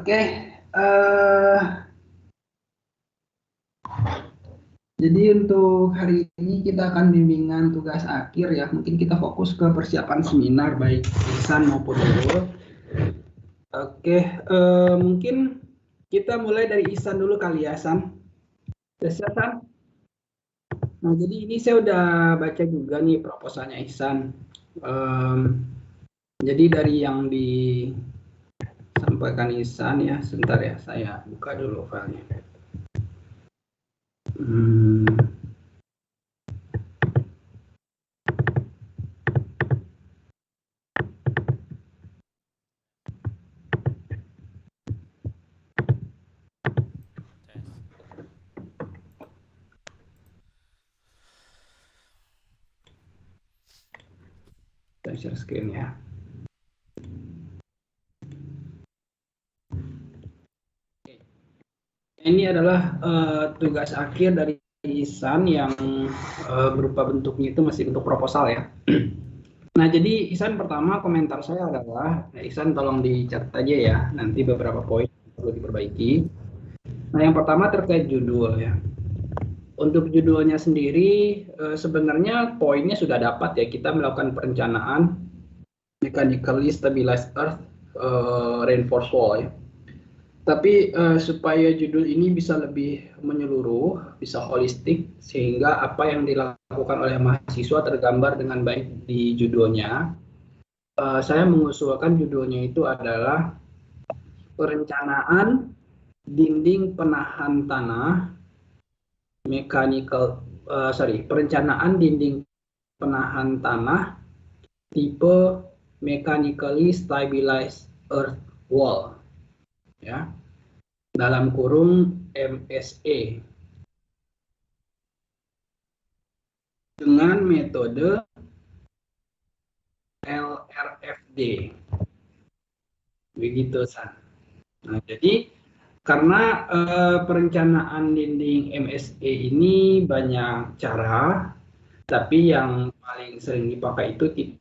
Oke, eh, jadi untuk hari ini kita akan bimbingan tugas akhir ya. Mungkin kita fokus ke persiapan seminar baik Ihsan maupun Nurul. Oke, mungkin kita mulai dari Ihsan dulu kali ya, San. Udah siap, San? Nah, jadi ini saya udah baca juga nih proposalnya Ihsan. Jadi dari yang disampaikan Ihsan ya, sebentar ya, saya buka dulu filenya. Saya share screen ya. Ini adalah tugas akhir dari Ihsan yang berupa bentuknya itu masih bentuk proposal ya. Nah, jadi Ihsan pertama komentar saya adalah, Ihsan tolong dicatat aja ya, nanti beberapa poin perlu diperbaiki. Nah, yang pertama terkait judul ya. Untuk judulnya sendiri sebenarnya poinnya sudah dapat ya, kita melakukan perencanaan mechanically stabilized earth reinforced wall ya. Tapi supaya judul ini bisa lebih menyeluruh, bisa holistik, sehingga apa yang dilakukan oleh mahasiswa tergambar dengan baik di judulnya. Saya mengusulkan judulnya itu adalah perencanaan dinding penahan tanah, perencanaan dinding penahan tanah tipe mechanically stabilized earth wall, ya. Dalam kurung MSE dengan metode LRFD. Begitu, San. Nah, jadi karena perencanaan dinding MSE ini banyak cara, tapi yang paling sering dipakai itu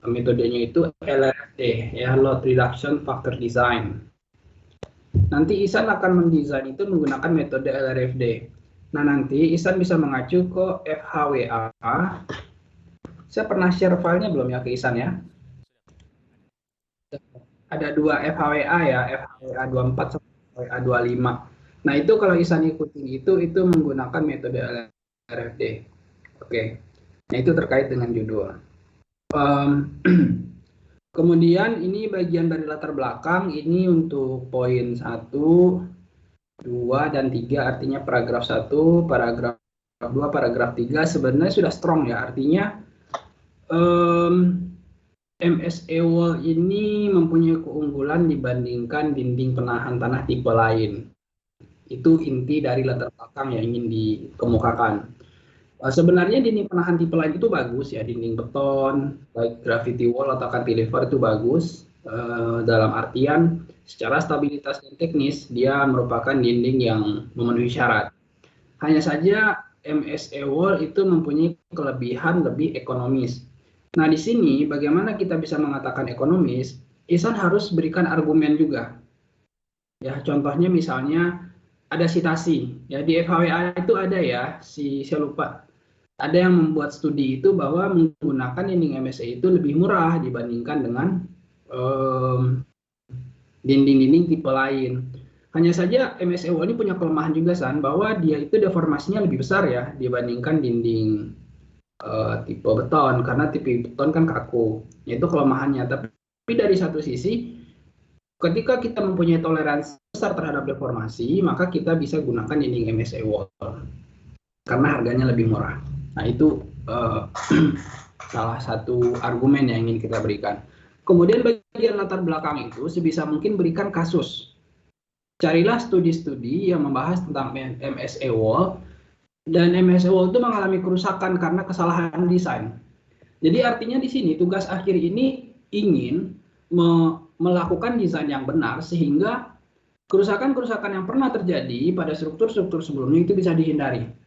metodenya itu LRFD, ya, Load Reduction Factor Design. Nanti Ihsan akan mendesain itu menggunakan metode LRFD. Nah, nanti Ihsan bisa mengacu ke FHWA. Saya pernah share filenya belum ya ke Ihsan ya? Ada dua FHWA ya, FHWA 24 sama FHWA 25. Nah, itu kalau Ihsan ikutin itu menggunakan metode LRFD. Oke. Nah, itu terkait dengan judul. Kemudian ini bagian dari latar belakang, ini untuk poin 1, 2, dan 3, artinya paragraf 1, paragraf 2, paragraf 3 sebenarnya sudah strong ya, artinya MSE wall ini mempunyai keunggulan dibandingkan dinding penahan tanah tipe lain. Itu inti dari latar belakang yang ingin dikemukakan. Sebenarnya dinding penahan tipe lain itu bagus ya, dinding beton, baik gravity wall atau cantilever itu bagus. Dalam artian secara stabilitas dan teknis dia merupakan dinding yang memenuhi syarat. Hanya saja MSE wall itu mempunyai kelebihan lebih ekonomis. Nah, di sini bagaimana kita bisa mengatakan ekonomis? Ihsan harus berikan argumen juga. Ya, contohnya misalnya ada sitasi. Ya, di FHWA itu ada ya, saya lupa. Ada yang membuat studi itu bahwa menggunakan dinding MSE itu lebih murah dibandingkan dengan dinding-dinding tipe lain. Hanya saja MSE wall ini punya kelemahan juga, San, bahwa dia itu deformasinya lebih besar ya dibandingkan dinding tipe beton, karena tipe beton kan kaku. Itu kelemahannya. Tapi dari satu sisi, ketika kita mempunyai toleransi besar terhadap deformasi, maka kita bisa gunakan dinding MSE wall karena harganya lebih murah. Nah, itu salah satu argumen yang ingin kita berikan. Kemudian bagian latar belakang itu sebisa mungkin berikan kasus. Carilah studi-studi yang membahas tentang MSE wall, dan MSE wall itu mengalami kerusakan karena kesalahan desain. Jadi artinya di sini tugas akhir ini ingin melakukan desain yang benar sehingga kerusakan-kerusakan yang pernah terjadi pada struktur-struktur sebelumnya itu bisa dihindari.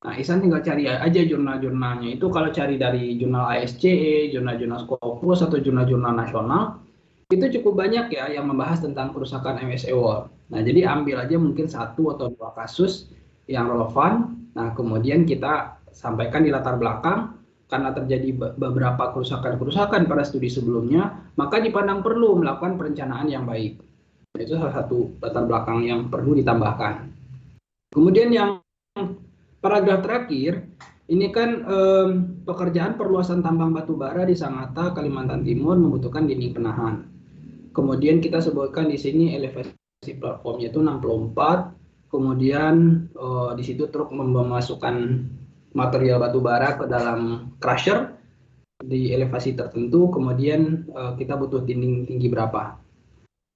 Nah, Ihsan tinggal cari aja jurnal-jurnalnya. Itu kalau cari dari jurnal ISCE, jurnal-jurnal Scopus, atau jurnal-jurnal nasional, Itu cukup banyak ya yang membahas tentang kerusakan MSA wall. Nah, jadi ambil aja mungkin 1 atau 2 kasus yang relevan. Nah, kemudian kita sampaikan di latar belakang karena terjadi beberapa kerusakan-kerusakan pada studi sebelumnya, maka dipandang perlu melakukan perencanaan yang baik. Itu salah satu latar belakang yang perlu ditambahkan. Kemudian yang paragraf terakhir, ini kan pekerjaan perluasan tambang batu bara di Sangatta, Kalimantan Timur membutuhkan dinding penahan. Kemudian kita sebutkan di sini elevasi platformnya itu 64. Kemudian di situ truk memasukkan material batu bara ke dalam crusher di elevasi tertentu. Kemudian kita butuh dinding tinggi berapa.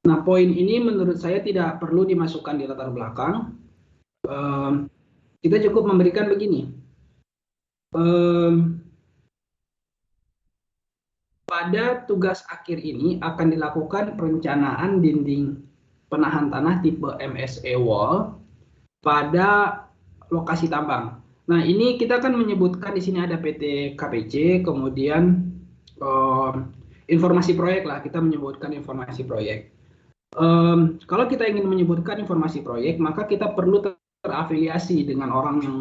Nah, poin ini menurut saya tidak perlu dimasukkan di latar belakang. Kita cukup memberikan begini. Pada tugas akhir ini akan dilakukan perencanaan dinding penahan tanah tipe MSA wall pada lokasi tambang. Nah, ini kita akan menyebutkan di sini ada PT KPC, kemudian informasi proyek lah, kita menyebutkan informasi proyek. Kalau kita ingin menyebutkan informasi proyek, maka kita perlu terafiliasi dengan orang yang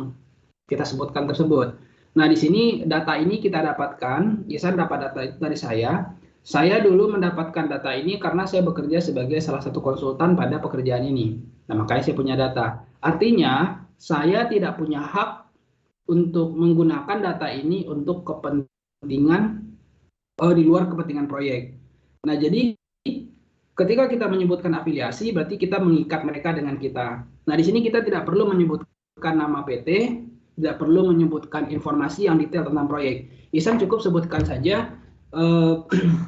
kita sebutkan tersebut. Nah, di sini data ini kita dapatkan, Ihsan dapat data itu dari saya. Saya dulu mendapatkan data ini karena saya bekerja sebagai salah satu konsultan pada pekerjaan ini. Nah, makanya saya punya data. Artinya, saya tidak punya hak untuk menggunakan data ini untuk kepentingan di luar kepentingan proyek. Nah, jadi ketika kita menyebutkan afiliasi, berarti kita mengikat mereka dengan kita. Nah, di sini kita tidak perlu menyebutkan nama PT, tidak perlu menyebutkan informasi yang detail tentang proyek. Ihsan cukup sebutkan saja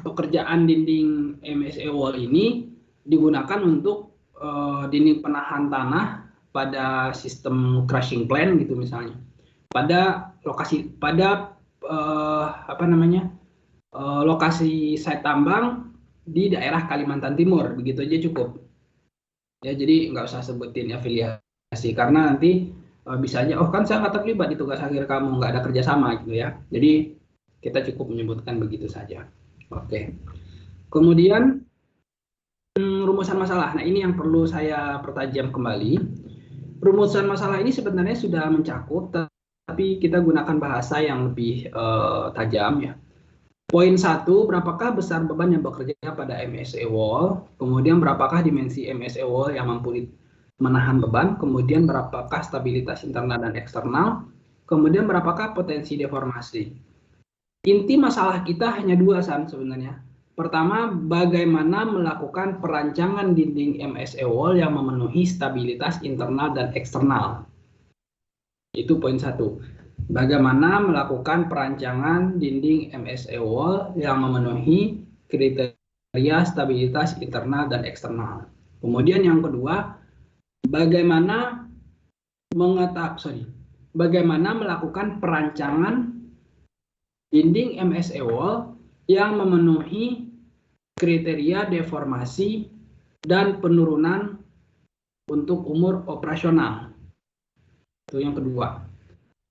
pekerjaan dinding MSA wall ini digunakan untuk dinding penahan tanah pada sistem crushing plant gitu misalnya. Pada lokasi lokasi site tambang di daerah Kalimantan Timur, begitu aja cukup. Ya, jadi nggak usah sebutin afiliasi karena nanti bisa aja, oh kan saya nggak terlibat di tugas akhir kamu, nggak ada kerjasama gitu ya. Jadi kita cukup menyebutkan begitu saja. Oke. Kemudian rumusan masalah. Nah, ini yang perlu saya pertajam kembali. Rumusan masalah ini sebenarnya sudah mencakup, tapi kita gunakan bahasa yang lebih tajam ya. Poin 1, berapakah besar beban yang bekerja pada MSA wall? Kemudian berapakah dimensi MSA wall yang mampu menahan beban? Kemudian berapakah stabilitas internal dan eksternal? Kemudian berapakah potensi deformasi? Inti masalah kita hanya 2 sebenarnya. Pertama, bagaimana melakukan perancangan dinding MSA wall yang memenuhi stabilitas internal dan eksternal. Itu poin 1. Bagaimana melakukan perancangan dinding MSA wall yang memenuhi kriteria stabilitas internal dan eksternal. Kemudian yang kedua, bagaimana melakukan perancangan dinding MSA wall yang memenuhi kriteria deformasi dan penurunan untuk umur operasional. Itu yang kedua.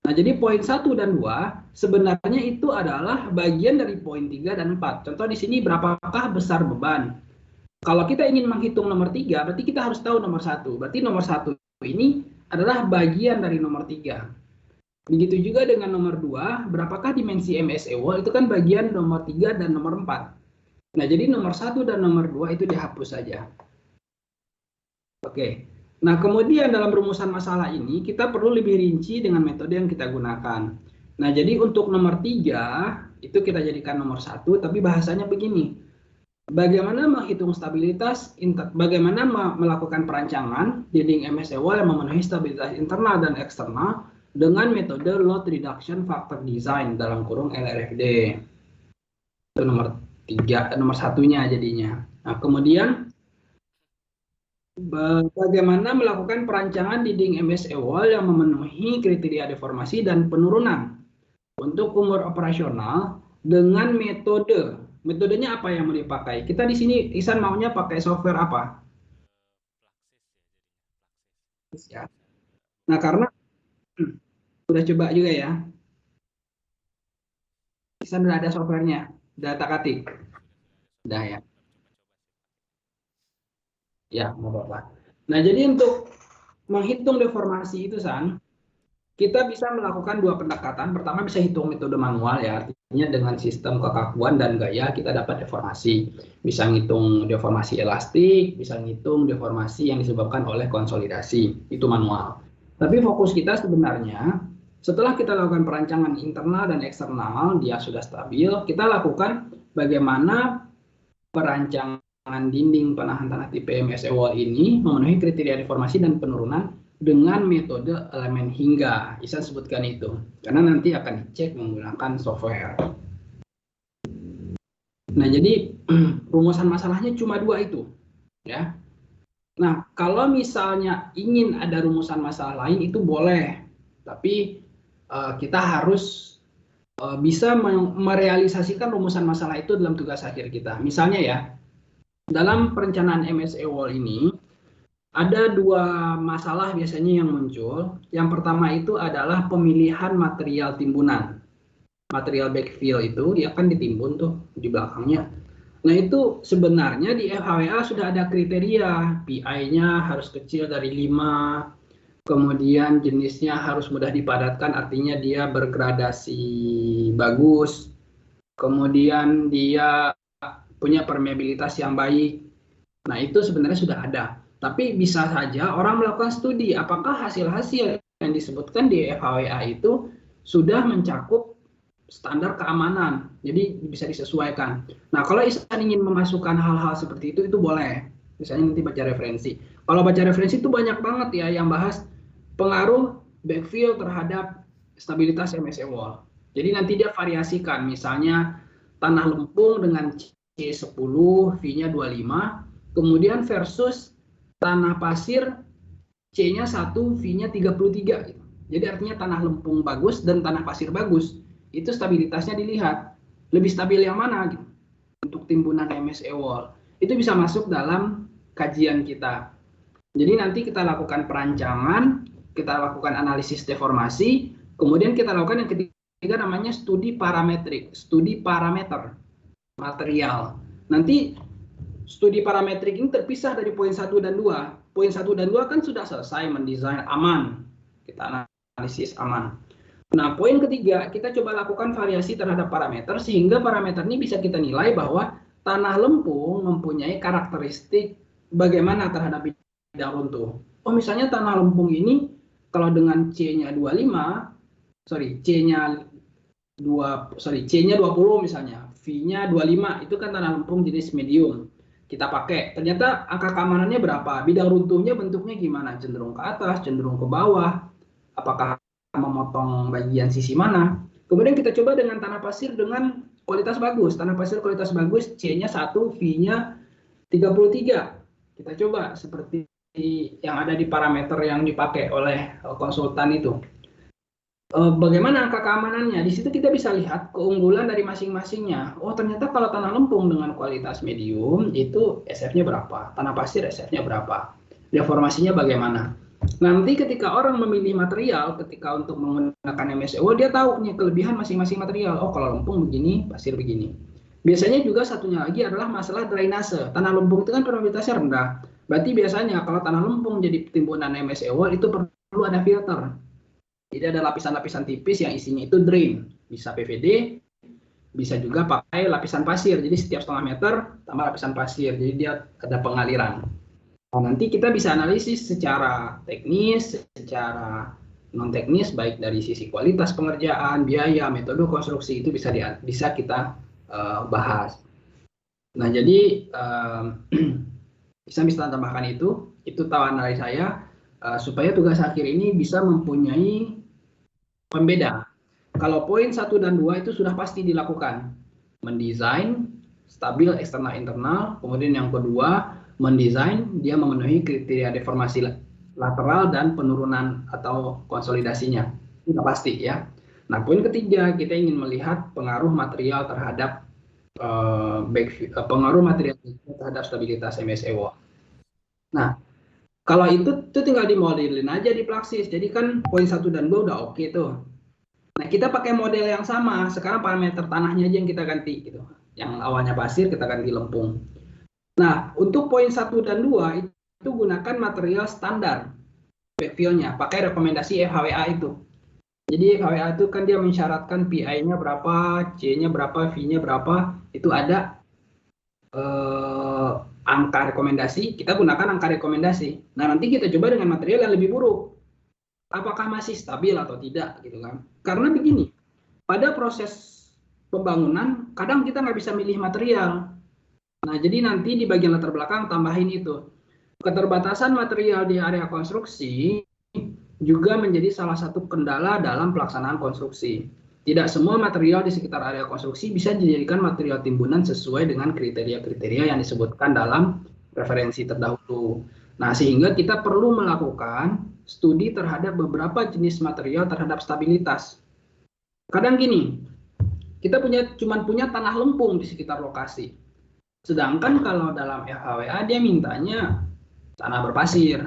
Nah, jadi poin 1 dan 2 sebenarnya itu adalah bagian dari poin 3 dan 4. Contoh di sini berapakah besar beban. Kalau kita ingin menghitung nomor 3, berarti kita harus tahu nomor 1. Berarti nomor 1 ini adalah bagian dari nomor 3. Begitu juga dengan nomor 2, berapakah dimensi MSA wall, itu kan bagian nomor 3 dan nomor 4. Nah, jadi nomor 1 dan nomor 2 itu dihapus saja. Oke. Nah, kemudian dalam rumusan masalah ini kita perlu lebih rinci dengan metode yang kita gunakan. Nah, jadi untuk nomor 3 itu kita jadikan nomor 1, tapi bahasanya begini. Bagaimana menghitung stabilitas, bagaimana melakukan perancangan dinding MSA wall yang memenuhi stabilitas internal dan eksternal dengan metode Load Reduction Factor Design dalam kurung LRFD. Itu nomor 3, nomor 1-nya jadinya. Nah, kemudian bagaimana melakukan perancangan dinding MSA wall yang memenuhi kriteria deformasi dan penurunan untuk umur operasional dengan metode. Metodenya apa yang mau dipakai? Kita di sini Ihsan maunya pakai software apa? Ya. Nah, karena sudah coba juga ya. Ihsan sudah ada softwarenya, data katik. Sudah ya. Ya, nggak apa-apa. Nah, jadi untuk menghitung deformasi itu, San, kita bisa melakukan dua pendekatan. Pertama bisa hitung metode manual ya, artinya dengan sistem kekakuan dan gaya kita dapat deformasi. Bisa ngitung deformasi elastik, bisa ngitung deformasi yang disebabkan oleh konsolidasi. Itu manual. Tapi fokus kita sebenarnya setelah kita lakukan perancangan internal dan eksternal, dia sudah stabil, kita lakukan bagaimana perancangan dinding penahan tanah tipe MSE wall ini memenuhi kriteria deformasi dan penurunan dengan metode elemen hingga. Isan sebutkan itu, karena nanti akan dicek menggunakan software. Nah, jadi rumusan masalahnya cuma dua itu, ya. Nah, kalau misalnya ingin ada rumusan masalah lain itu boleh, tapi kita harus bisa merealisasikan rumusan masalah itu dalam tugas akhir kita. Misalnya ya, dalam perencanaan MSE Wall ini ada dua masalah biasanya yang muncul. Yang pertama itu adalah pemilihan material timbunan. Material backfill itu dia akan ditimbun tuh di belakangnya. Nah, itu sebenarnya di FHWA sudah ada kriteria. PI-nya harus kecil dari 5, kemudian jenisnya harus mudah dipadatkan, artinya dia bergradasi bagus. Kemudian dia punya permeabilitas yang baik. Nah, itu sebenarnya sudah ada. Tapi bisa saja orang melakukan studi apakah hasil-hasil yang disebutkan di FHWA itu sudah mencakup standar keamanan. Jadi bisa disesuaikan. Nah, kalau Ihsan ingin memasukkan hal-hal seperti itu boleh. Misalnya nanti baca referensi. Kalau baca referensi itu banyak banget ya yang bahas pengaruh backfill terhadap stabilitas MSE wall. Jadi nanti dia variasikan, misalnya tanah lempung dengan C10, V-nya 25, kemudian versus tanah pasir C-nya 1, V-nya 33 gitu. Jadi artinya tanah lempung bagus dan tanah pasir bagus. Itu stabilitasnya dilihat. Lebih stabil yang mana gitu. Untuk timbunan MSE wall. Itu bisa masuk dalam kajian kita. Jadi nanti kita lakukan perancangan, kita lakukan analisis deformasi, kemudian kita lakukan yang ketiga namanya studi parametrik, studi parameter material. Nanti studi parametrik ini terpisah dari poin 1 dan 2. Poin 1 dan 2 kan sudah selesai mendesain aman. Kita analisis aman. Nah, poin ketiga, kita coba lakukan variasi terhadap parameter sehingga parameter ini bisa kita nilai bahwa tanah lempung mempunyai karakteristik bagaimana terhadap bidang runtuh. Oh, misalnya tanah lempung ini kalau dengan C-nya 25, C-nya C-nya 20 misalnya, V-nya 25, itu kan tanah lempung jenis medium. Kita pakai, ternyata angka keamanannya berapa? Bidang runtuhnya bentuknya gimana? Cenderung ke atas, cenderung ke bawah, apakah memotong bagian sisi mana. Kemudian kita coba dengan tanah pasir dengan kualitas bagus. Tanah pasir kualitas bagus, C-nya 1, V-nya 33. Kita coba seperti yang ada di parameter yang dipakai oleh konsultan itu. Bagaimana angka keamanannya? Di situ kita bisa lihat keunggulan dari masing-masingnya. Oh, ternyata kalau tanah lempung dengan kualitas medium itu SF-nya berapa? Tanah pasir SF-nya berapa? Deformasinya bagaimana? Nanti ketika orang memilih material, ketika untuk menggunakan MSE, dia tahu nih kelebihan masing-masing material. Oh, kalau lempung begini, pasir begini. Biasanya juga satunya lagi adalah masalah drainase. Tanah lempung itu kan probabilitasnya rendah. Berarti biasanya kalau tanah lempung jadi timbunan MSE itu perlu ada filter. Jadi ada lapisan-lapisan tipis yang isinya itu drain. Bisa PVD, bisa juga pakai lapisan pasir. Jadi setiap setengah meter tambah lapisan pasir. Jadi dia ada pengaliran. Nah, nanti kita bisa analisis secara teknis, secara non teknis, baik dari sisi kualitas pengerjaan, biaya, metode konstruksi itu bisa kita bahas. Nah, jadi bisa tambahkan itu tawaran dari saya supaya tugas akhir ini bisa mempunyai pembeda. Kalau poin 1 dan 2 itu sudah pasti dilakukan. Mendesain stabil eksternal internal, kemudian yang kedua mendesain dia memenuhi kriteria deformasi lateral dan penurunan atau konsolidasinya. Sudah pasti ya. Nah, poin ketiga kita ingin melihat pengaruh material terhadap pengaruh material terhadap stabilitas MSE wall. Nah, kalau itu tinggal dimodelin aja di Praxis. Jadi kan poin 1 dan 2 udah oke tuh. Nah, kita pakai model yang sama. Sekarang parameter tanahnya aja yang kita ganti gitu. Yang awalnya pasir kita ganti lempung. Nah, untuk poin 1 dan 2 itu gunakan material standar backfill-nya, pakai rekomendasi FHWA itu. Jadi FHWA itu kan dia mensyaratkan PI-nya berapa, C-nya berapa, V-nya berapa, itu ada angka rekomendasi, kita gunakan angka rekomendasi. Nah, nanti kita coba dengan material yang lebih buruk. Apakah masih stabil atau tidak, gitu kan. Karena begini, pada proses pembangunan, kadang kita nggak bisa milih material. Nah, jadi nanti di bagian latar belakang tambahin itu. Keterbatasan material di area konstruksi juga menjadi salah satu kendala dalam pelaksanaan konstruksi. Tidak semua material di sekitar area konstruksi bisa dijadikan material timbunan sesuai dengan kriteria-kriteria yang disebutkan dalam referensi terdahulu. Nah, sehingga kita perlu melakukan studi terhadap beberapa jenis material terhadap stabilitas. Kadang gini, kita cuma punya tanah lempung di sekitar lokasi. Sedangkan kalau dalam FHWA dia mintanya tanah berpasir.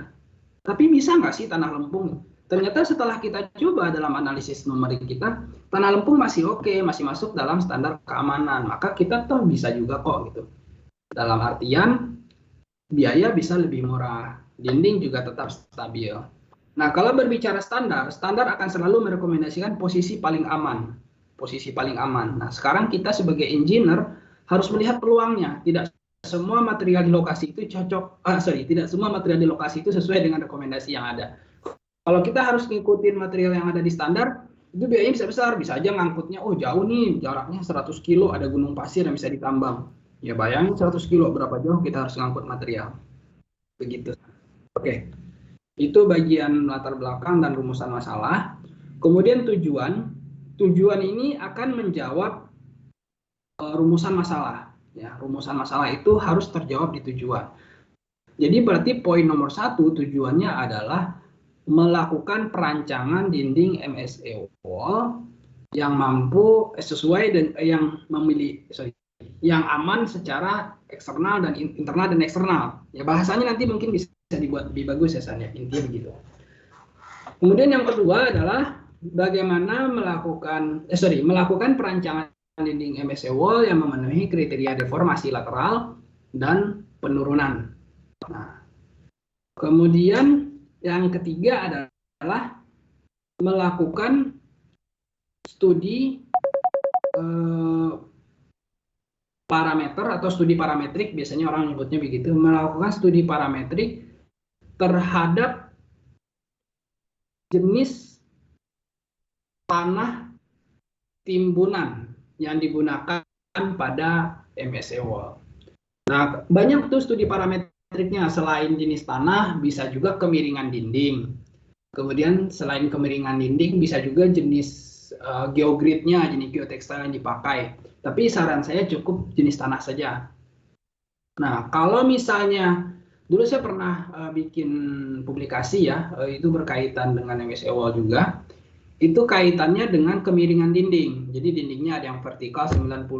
Tapi bisa nggak sih tanah lempung? Ternyata setelah kita coba dalam analisis numerik kita, tanah lempung masih oke, masih masuk dalam standar keamanan. Maka kita tuh bisa juga kok gitu. Dalam artian biaya bisa lebih murah, dinding juga tetap stabil. Nah, kalau berbicara standar, standar akan selalu merekomendasikan posisi paling aman. Posisi paling aman. Nah, sekarang kita sebagai engineer harus melihat peluangnya. Tidak semua material di lokasi itu cocok, tidak semua material di lokasi itu sesuai dengan rekomendasi yang ada. Kalau kita harus ngikutin material yang ada di standar, itu biayanya bisa besar, bisa aja ngangkutnya, oh jauh nih, jaraknya 100 kilo, ada gunung pasir yang bisa ditambang. Ya bayangin 100 kilo, berapa jauh kita harus ngangkut material. Begitu. Oke, itu bagian latar belakang dan rumusan masalah. Kemudian tujuan ini akan menjawab rumusan masalah. Ya, rumusan masalah itu harus terjawab di tujuan. Jadi berarti poin nomor 1 tujuannya adalah melakukan perancangan dinding MSE wall yang mampu sesuai dan yang aman secara eksternal dan internal dan eksternal. Ya bahasanya nanti mungkin bisa dibuat lebih bagus ya San ya, intinya begitu. Kemudian yang kedua adalah bagaimana melakukan perancangan dinding MSE wall yang memenuhi kriteria deformasi lateral dan penurunan. Nah, kemudian yang ketiga adalah melakukan studi parameter atau studi parametrik, biasanya orang nyebutnya begitu, melakukan studi parametrik terhadap jenis tanah timbunan yang digunakan pada MSE wall. Nah, banyak tuh studi parametriknya. Selain jenis tanah, bisa juga kemiringan dinding. Kemudian selain kemiringan dinding, bisa juga jenis geogridnya, jenis geotekstil yang dipakai. Tapi saran saya cukup jenis tanah saja. Nah, kalau misalnya dulu saya pernah bikin publikasi ya, itu berkaitan dengan MSE wall juga. Itu kaitannya dengan kemiringan dinding. Jadi dindingnya ada yang vertikal 90,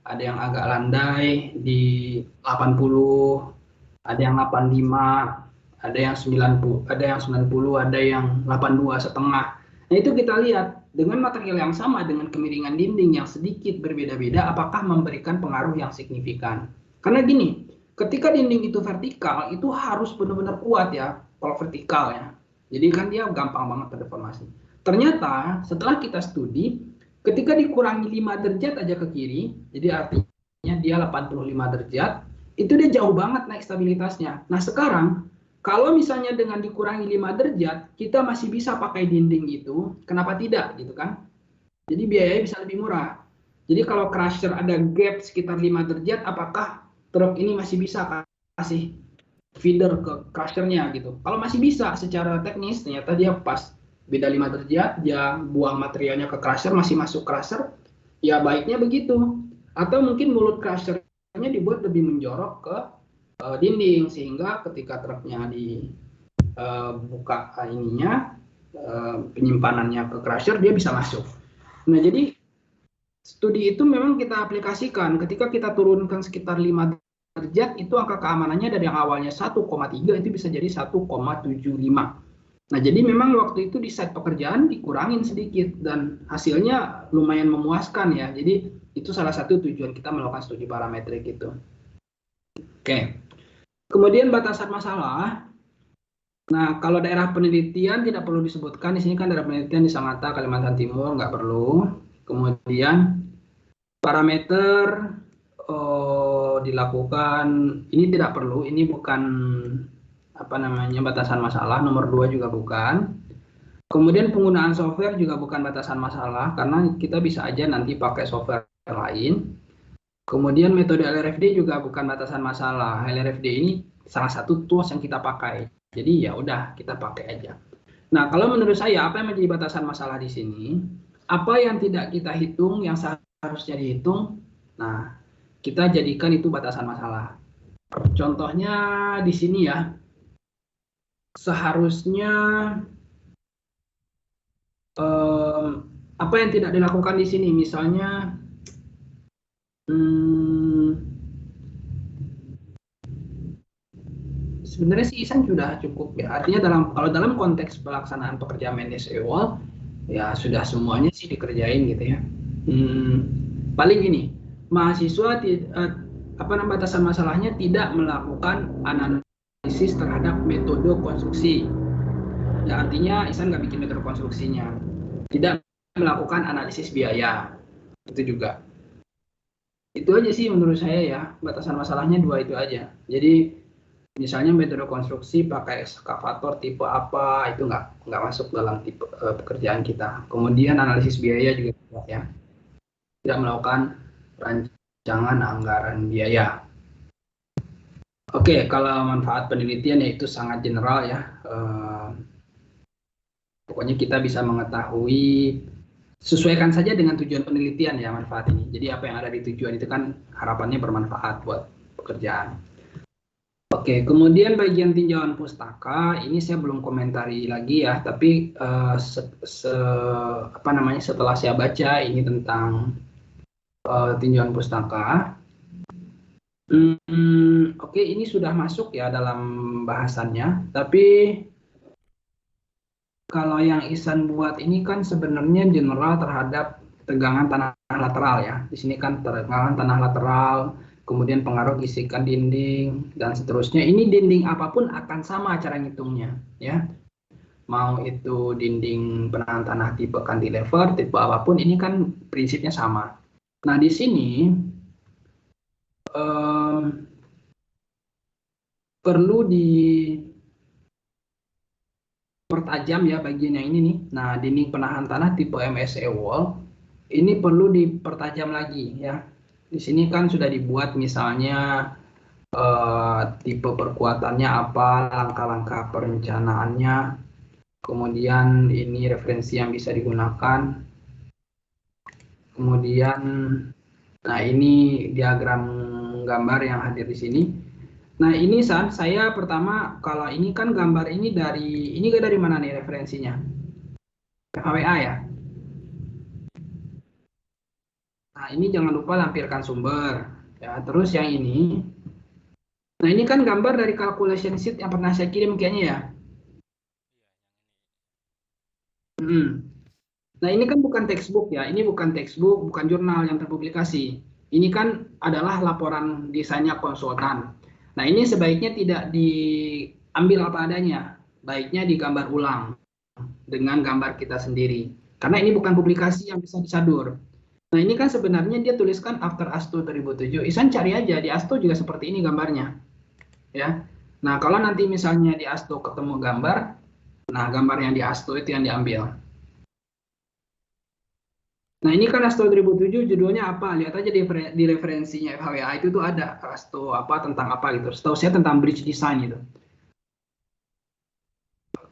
ada yang agak landai di 80, ada yang 85, ada yang 90, ada yang 90, ada yang 82 setengah. Nah, itu kita lihat dengan material yang sama dengan kemiringan dinding yang sedikit berbeda-beda, apakah memberikan pengaruh yang signifikan. Karena gini, ketika dinding itu vertikal, itu harus benar-benar kuat ya, kalau vertikal ya. Jadi kan dia gampang banget terdeformasi. Ternyata setelah kita studi, ketika dikurangi 5 derajat aja ke kiri, jadi artinya dia 85 derajat, itu dia jauh banget naik stabilitasnya. Nah sekarang, kalau misalnya dengan dikurangi 5 derajat, kita masih bisa pakai dinding itu, kenapa tidak gitu kan? Jadi biayanya bisa lebih murah. Jadi kalau crusher ada gap sekitar 5 derajat, apakah truk ini masih bisa kasih feeder ke crushernya gitu? Kalau masih bisa secara teknis, ternyata dia pas. Beda 5 derajat, dia buang materialnya ke crusher, masih masuk crusher, ya baiknya begitu. Atau mungkin mulut crushernya dibuat lebih menjorok ke dinding, sehingga ketika truknya dibuka penyimpanannya ke crusher, dia bisa masuk. Nah, jadi studi itu memang kita aplikasikan. Ketika kita turunkan sekitar 5 derajat, itu angka keamanannya dari yang awalnya 1,3 itu bisa jadi 1,75. Nah, jadi memang waktu itu di site pekerjaan dikurangin sedikit dan hasilnya lumayan memuaskan ya. Jadi itu salah satu tujuan kita melakukan studi parametrik itu. Oke. Kemudian batasan masalah. Nah, kalau daerah penelitian tidak perlu disebutkan. Di sini kan daerah penelitian di Sangatta, Kalimantan Timur, nggak perlu. Kemudian parameter dilakukan, ini tidak perlu. Ini bukan apa namanya batasan masalah. Nomor 2 juga bukan. Kemudian penggunaan software juga bukan batasan masalah karena kita bisa aja nanti pakai software lain. Kemudian metode LRFD juga bukan batasan masalah. LRFD ini salah satu tools yang kita pakai. Jadi ya udah kita pakai aja. Nah, kalau menurut saya apa yang menjadi batasan masalah di sini? Apa yang tidak kita hitung yang seharusnya dihitung? Nah, kita jadikan itu batasan masalah. Contohnya di sini ya. Seharusnya apa yang tidak dilakukan di sini? Misalnya sebenarnya sih Isan sudah cukup ya. Artinya kalau dalam konteks pelaksanaan pekerjaan manage awal ya sudah semuanya sih dikerjain gitu ya. Paling ini mahasiswa apa namanya batasan masalahnya tidak melakukan analisis terhadap metode konstruksi. Ya artinya Isan nggak bikin metode konstruksinya. Tidak melakukan analisis biaya. Itu juga. Itu aja sih menurut saya ya. Batasan masalahnya 2 itu aja. Jadi misalnya metode konstruksi pakai ekskavator tipe apa itu nggak masuk dalam tipe pekerjaan kita. Kemudian analisis biaya juga tidak ya, tidak melakukan rancangan anggaran biaya. Oke, kalau manfaat penelitian ya itu sangat general ya. Pokoknya kita bisa mengetahui, sesuaikan saja dengan tujuan penelitian ya manfaat ini. Jadi apa yang ada di tujuan itu kan harapannya bermanfaat buat pekerjaan. Oke, kemudian bagian tinjauan pustaka ini saya belum komentari lagi ya, tapi apa namanya setelah saya baca ini tentang tinjauan pustaka, oke ini sudah masuk ya dalam bahasannya, tapi kalau yang Ihsan buat ini kan sebenarnya general terhadap tegangan tanah lateral ya. Di sini kan tegangan tanah lateral, kemudian pengaruh gisikan dinding dan seterusnya. Ini dinding apapun akan sama cara ngitungnya ya. Mau itu dinding penahan tanah tipe cantilever, tipe apapun ini kan prinsipnya sama. Nah, di sini perlu dipertajam ya bagian yang ini nih. Nah, dinding penahan tanah tipe MSE wall ini perlu dipertajam lagi ya. Di sini kan sudah dibuat misalnya tipe perkuatannya apa, langkah-langkah perencanaannya, kemudian ini referensi yang bisa digunakan, kemudian nah ini diagram gambar yang hadir di sini. Nah ini saya pertama kalau ini kan gambar ini dari mana nih referensinya? HWA ya. Nah ini jangan lupa lampirkan sumber ya. Terus yang ini, nah ini kan gambar dari calculation sheet yang pernah saya kirim kayaknya ya. Nah ini kan bukan textbook ya, ini bukan textbook, bukan jurnal yang terpublikasi. Ini kan adalah laporan desainnya konsultan. Nah ini sebaiknya tidak diambil apa adanya, baiknya digambar ulang dengan gambar kita sendiri. Karena ini bukan publikasi yang bisa disadur. Nah ini kan sebenarnya dia tuliskan after ASTO 2007. Isan cari aja di ASTO juga seperti ini gambarnya, ya. Nah kalau nanti misalnya di ASTO ketemu gambar, nah gambar yang di ASTO itu yang diambil. Nah ini kan ASTO 2007 judulnya apa? Lihat aja di referensinya FHWA itu tuh ada ASTO apa tentang apa gitu. Setahu saya tentang bridge design gitu.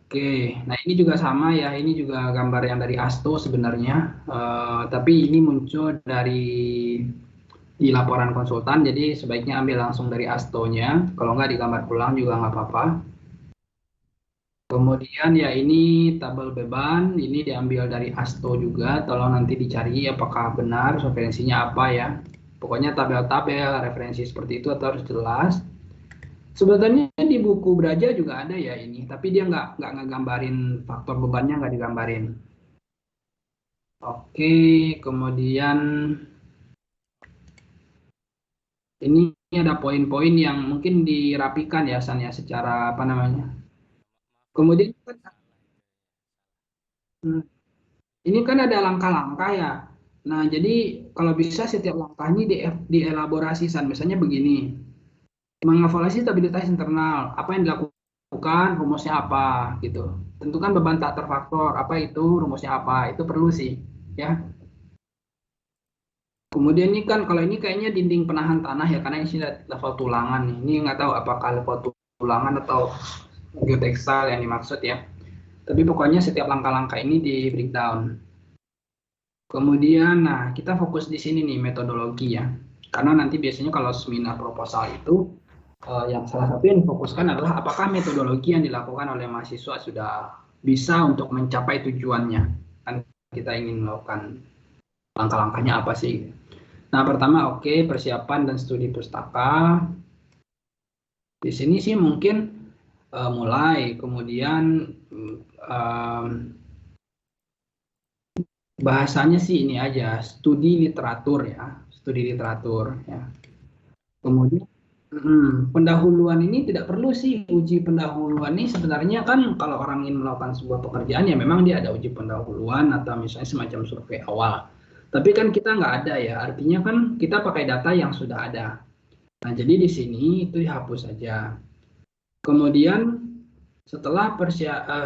Oke, nah ini juga sama ya. Ini juga gambar yang dari ASTO sebenarnya. Tapi ini muncul di laporan konsultan. Jadi sebaiknya ambil langsung dari ASTO-nya. Kalau nggak digambar ulang juga nggak apa-apa. Kemudian ya ini tabel beban, ini diambil dari ASTO juga, tolong nanti dicari apakah benar referensinya apa ya. Pokoknya tabel-tabel referensi seperti itu harus jelas. Sebenarnya di buku Braja juga ada ya ini, tapi dia nggak ngegambarin faktor bebannya nggak digambarin. Oke, kemudian ini ada poin-poin yang mungkin dirapikan ya San ya secara apa namanya. Kemudian kan, hmm, ini kan ada langkah-langkah ya. Nah, jadi kalau bisa setiap langkah ini dielaborasi San. Misalnya begini, mengevaluasi stabilitas internal, apa yang dilakukan, rumusnya apa gitu. Tentukan beban tak terfaktor, apa itu, rumusnya apa, itu perlu sih ya. Kemudian ini kan kalau ini kayaknya dinding penahan tanah ya karena ini sudah level tulangan nih. Ini nggak tahu apakah level tulangan atau geotextile yang dimaksud ya. Tapi pokoknya setiap langkah-langkah ini di breakdown. Kemudian, nah kita fokus di sini nih metodologi ya. Karena nanti biasanya kalau seminar proposal itu yang salah satu yang difokuskan adalah apakah metodologi yang dilakukan oleh mahasiswa sudah bisa untuk mencapai tujuannya. Kan kita ingin melakukan langkah-langkahnya apa sih? Nah, pertama oke, persiapan dan studi pustaka. Di sini sih mungkin mulai, kemudian um, bahasanya sih ini aja, studi literatur ya, studi literatur ya. Kemudian pendahuluan ini tidak perlu sih uji pendahuluan ini sebenarnya kan kalau orang ingin melakukan sebuah pekerjaan ya memang dia ada uji pendahuluan atau misalnya semacam survei awal. Tapi kan kita nggak ada ya, artinya kan kita pakai data yang sudah ada. Nah, jadi di sini itu dihapus saja. Kemudian setelah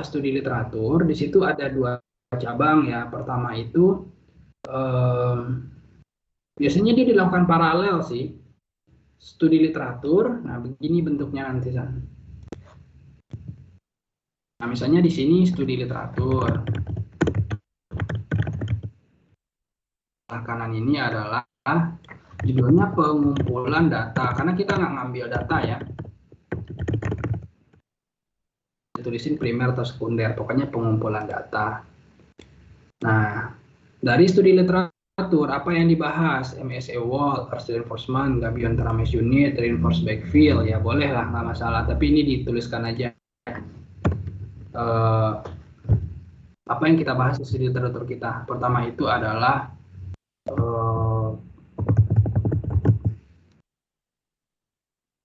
studi literatur, di situ ada dua cabang ya. Pertama itu eh, biasanya dia dilakukan paralel sih, studi literatur. Nah, begini bentuknya nanti San. Nah, misalnya di sini studi literatur. Nah, kanan ini adalah judulnya pengumpulan data, karena kita nggak ngambil data ya. Tulisin primer atau sekunder, pokoknya pengumpulan data. Nah, dari studi literatur, apa yang dibahas? MSA Wall, Earth Reinforcement, Gabion Terames Unit, Reinforced Backfill, ya boleh lah, nggak masalah. Tapi ini dituliskan aja. Apa yang kita bahas di studi literatur kita. Pertama itu adalah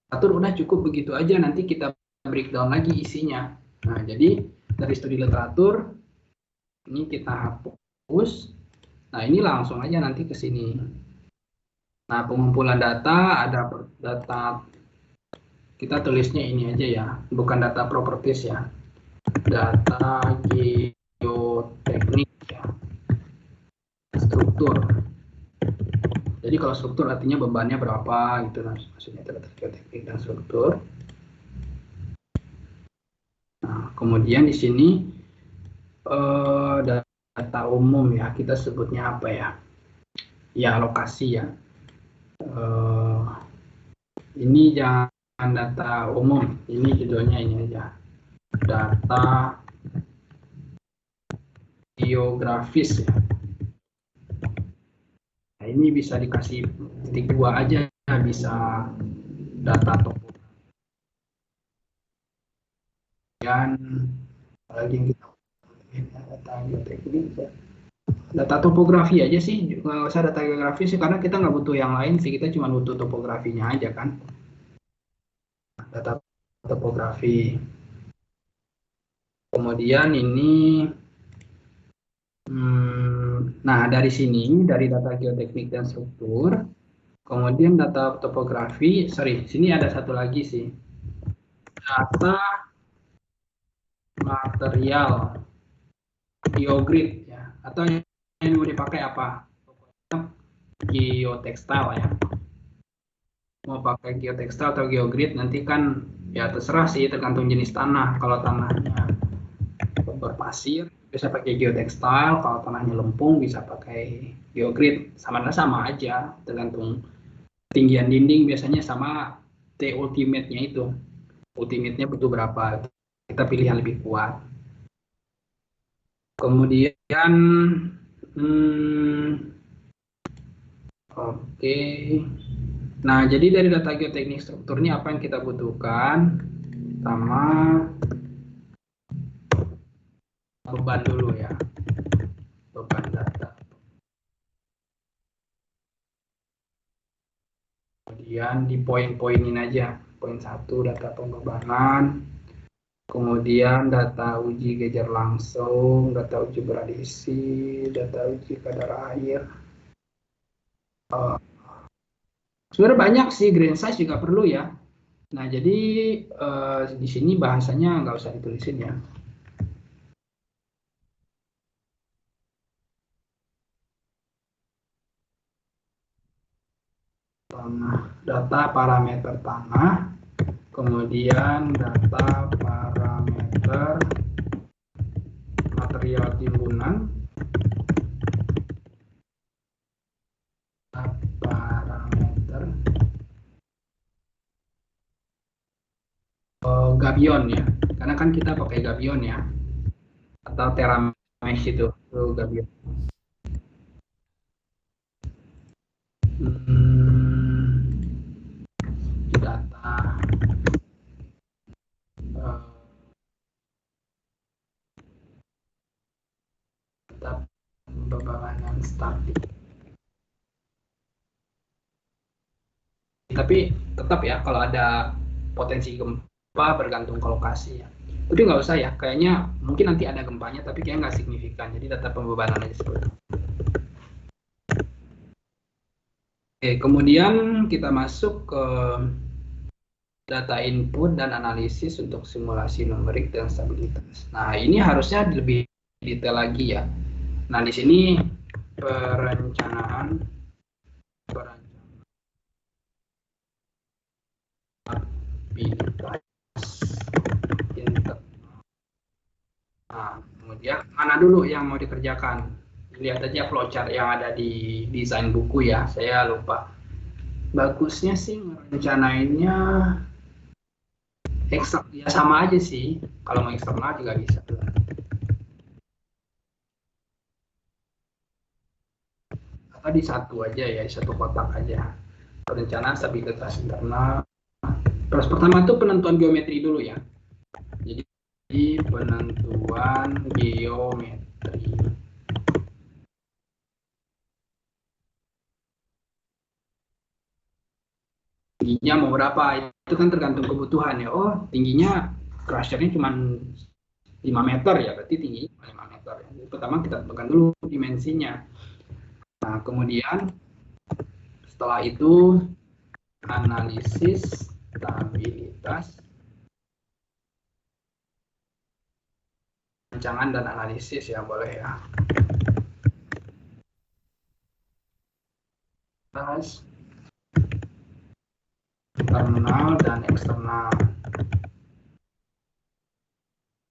literatur udah cukup begitu aja, nanti kita breakdown lagi isinya. Nah, jadi dari studi literatur, ini kita hapus. Nah, ini langsung aja nanti ke sini. Nah, pengumpulan data, ada data, kita tulisnya ini aja ya, bukan data properties ya. Data geoteknik ya, struktur. Jadi kalau struktur artinya bebannya berapa gitu, nah, maksudnya data geoteknik dan struktur. Nah, kemudian di sini data umum ya, kita sebutnya apa ya? Ya, lokasi ya. Ini jangan data umum, ini judulnya ini aja. Data geografis ya. Nah, ini bisa dikasih titik 2 aja, bisa data topografi. Dan apalagi yang kita data geoteknik, data topografi aja sih, nggak usah data geografi sih karena kita nggak butuh yang lain sih, kita cuma butuh topografinya aja kan. Data topografi. Kemudian ini nah dari sini, dari data geoteknik dan struktur, kemudian data topografi, sorry, sini ada satu lagi sih, data material geogrid ya, atau yang mau dipakai apa? Geotextile ya. Mau pakai geotextile atau geogrid nanti kan ya terserah sih, tergantung jenis tanah. Kalau tanahnya berpasir bisa pakai geotextile, kalau tanahnya lempung bisa pakai geogrid, sama aja tergantung tinggian dinding, biasanya sama T ultimate-nya itu, ultimate-nya butuh berapa, kita pilih yang lebih kuat. Kemudian oke, nah jadi dari data geoteknik struktur ini apa yang kita butuhkan? Pertama beban dulu ya, beban data. Kemudian di poin-poinin aja. Poin 1 data pembebanan, kemudian data uji gejar langsung, data uji beradisi, data uji kadar air. Sebenarnya banyak sih, grain size juga perlu ya. Nah, jadi di sini bahasanya nggak usah ditulisin ya. Tanah, data parameter tanah, kemudian data parameter material timbunan, parameter gabion ya, karena kan kita pakai gabion ya, atau teramesh itu gabion. Data data pembebanan statik. Tapi tetap ya, kalau ada potensi gempa bergantung ke lokasi ya. Tapi nggak usah ya, kayaknya mungkin nanti ada gempanya tapi kayaknya nggak signifikan. Jadi data pembebanan aja seperti itu. Oke, kemudian kita masuk ke data input dan analisis untuk simulasi numerik dan stabilitas. Nah, ini harusnya lebih detail lagi ya. Nah, di sini perencanaan stabilitas. Nah, kemudian mana dulu yang mau dikerjakan? Lihat aja flowchart yang ada di desain buku ya. Saya lupa. Bagusnya sih rencanainnya ekstrak ya, sama aja sih. Kalau mau eksternal juga bisa. Atau di satu aja ya, di satu kotak aja. Perencanaan stabilitas internal. Terus pertama itu penentuan geometri dulu ya. Jadi penentuan geometri. Tingginya mau berapa? Itu kan tergantung kebutuhan ya. Oh, tingginya crushernya cuma 5 meter ya, berarti tingginya 5 meter. Jadi pertama kita tentukan dulu dimensinya. Nah, kemudian setelah itu analisis stabilitas, rancangan dan analisis ya, boleh ya. Internal dan eksternal.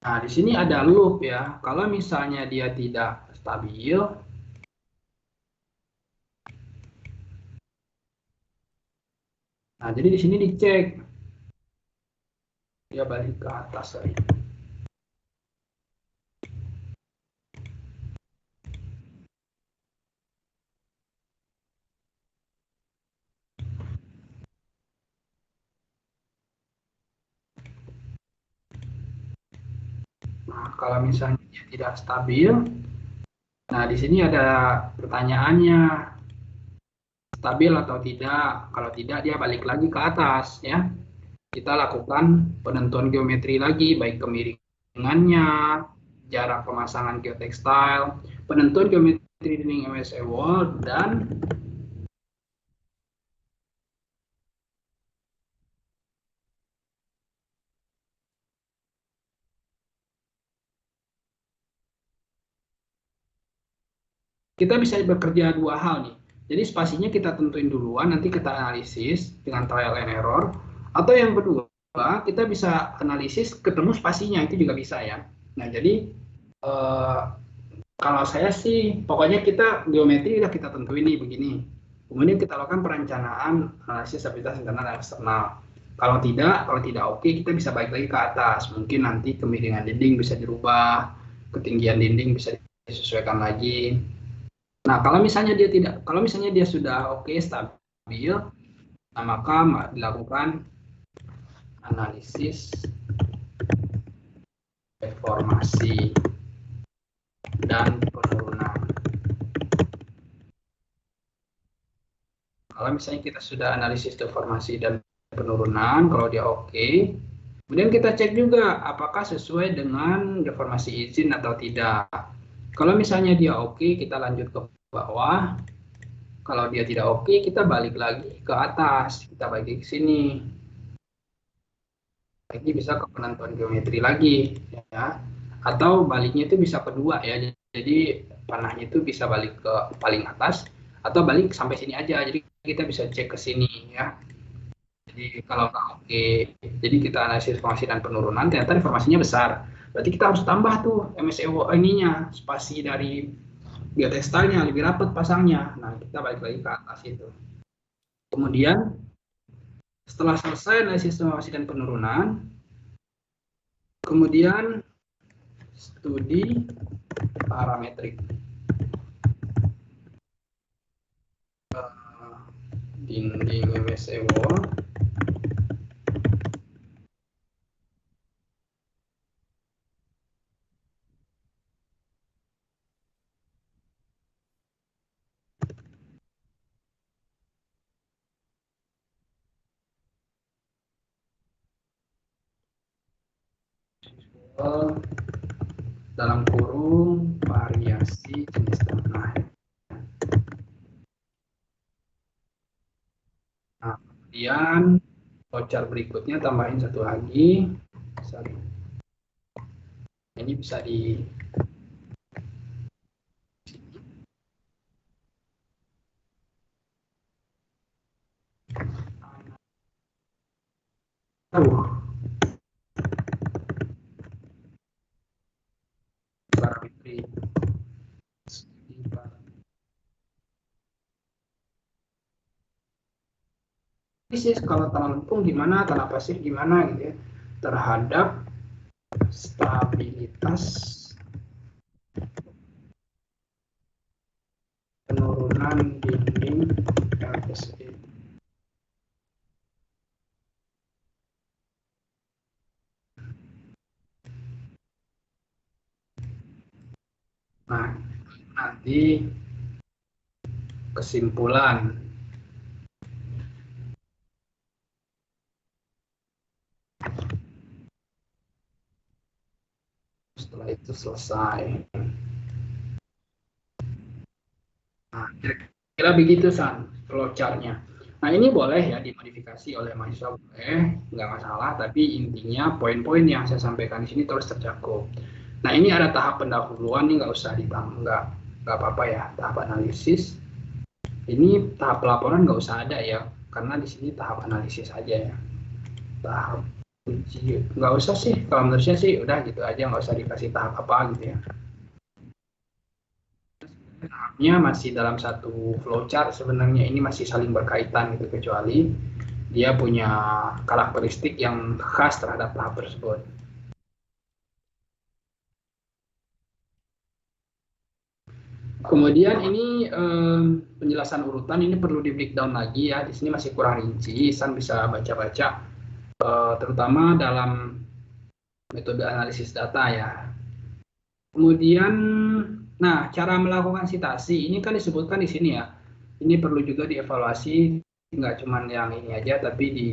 Nah, di sini ada loop ya. Kalau misalnya dia tidak stabil, nah jadi di sini dicek dia balik ke atas lagi. Nah, kalau misalnya dia tidak stabil, nah di sini ada pertanyaannya, stabil atau tidak. Kalau tidak, dia balik lagi ke atas ya. Kita lakukan penentuan geometri lagi, baik kemiringannya, jarak pemasangan geotextile, penentuan geometri dinding MSE wall, dan kita bisa bekerja dua hal nih. Jadi spasinya kita tentuin duluan, nanti kita analisis dengan trial and error. Atau yang kedua, kita bisa analisis ketemu spasinya, itu juga bisa ya. Nah, jadi kalau saya sih, pokoknya kita geometri udah kita tentuin nih begini. Kemudian kita lakukan perencanaan analisis stabilitas internal dan eksternal. Kalau tidak oke, kita bisa balik lagi ke atas. Mungkin nanti kemiringan dinding bisa dirubah, ketinggian dinding bisa disesuaikan lagi. Nah, kalau misalnya dia sudah oke, stabil, nah maka dilakukan analisis deformasi dan penurunan. Kalau kalau misalnya kita sudah analisis deformasi dan penurunan, kalau dia oke, kemudian kita cek juga apakah sesuai dengan deformasi izin atau tidak. Kalau misalnya dia oke, kita lanjut ke bawah. Kalau dia tidak oke, kita balik lagi ke atas, kita balik ke sini. Lagi bisa ke penentuan geometri lagi, ya. Atau baliknya itu bisa kedua ya. Jadi panahnya itu bisa balik ke paling atas atau balik sampai sini aja. Jadi kita bisa cek ke sini ya. Jadi kalau nggak oke, jadi kita analisis formasi dan penurunan, ternyata informasinya besar. Berarti kita harus tambah tuh MSEO ininya, spasi dari geotextilenya lebih rapat pasangnya. Nah, kita balik lagi ke atas itu. Kemudian setelah selesai analisis formasi dan penurunan, kemudian studi parametrik. Dinding MSEO. Dalam kurung variasi jenis tanah. Nah, kemudian voucher berikutnya tambahin satu lagi. Sorry. Ini bisa di parametri. Kalau tanah lempung gimana, tanah pasir gimana gitu ya, terhadap stabilitas penurunan dinding LSE. Nah, nanti kesimpulan. Setelah itu selesai. Nah, kira-kira begitu San, flowchart-nya. Nah, ini boleh ya dimodifikasi oleh mahasiswa, boleh, nggak masalah, tapi intinya poin-poin yang saya sampaikan di sini terus tercakup. Nah, ini ada tahap pendahuluan, ini nggak usah ditambah, nggak apa-apa ya, tahap analisis. Ini tahap pelaporan nggak usah ada ya, karena di sini tahap analisis aja ya. Tahap uji, nggak usah sih, kalau menurut saya sih udah gitu aja, nggak usah dikasih tahap apa gitu ya. Tahapnya masih dalam satu flowchart, sebenarnya ini masih saling berkaitan gitu, kecuali dia punya karakteristik yang khas terhadap tahap tersebut. Kemudian ini penjelasan urutan ini perlu di breakdown lagi ya, di sini masih kurang rinci, San bisa baca-baca, terutama dalam metode analisis data ya. Kemudian, nah, cara melakukan sitasi ini kan disebutkan di sini ya. Ini perlu juga dievaluasi, nggak cuma yang ini aja, tapi di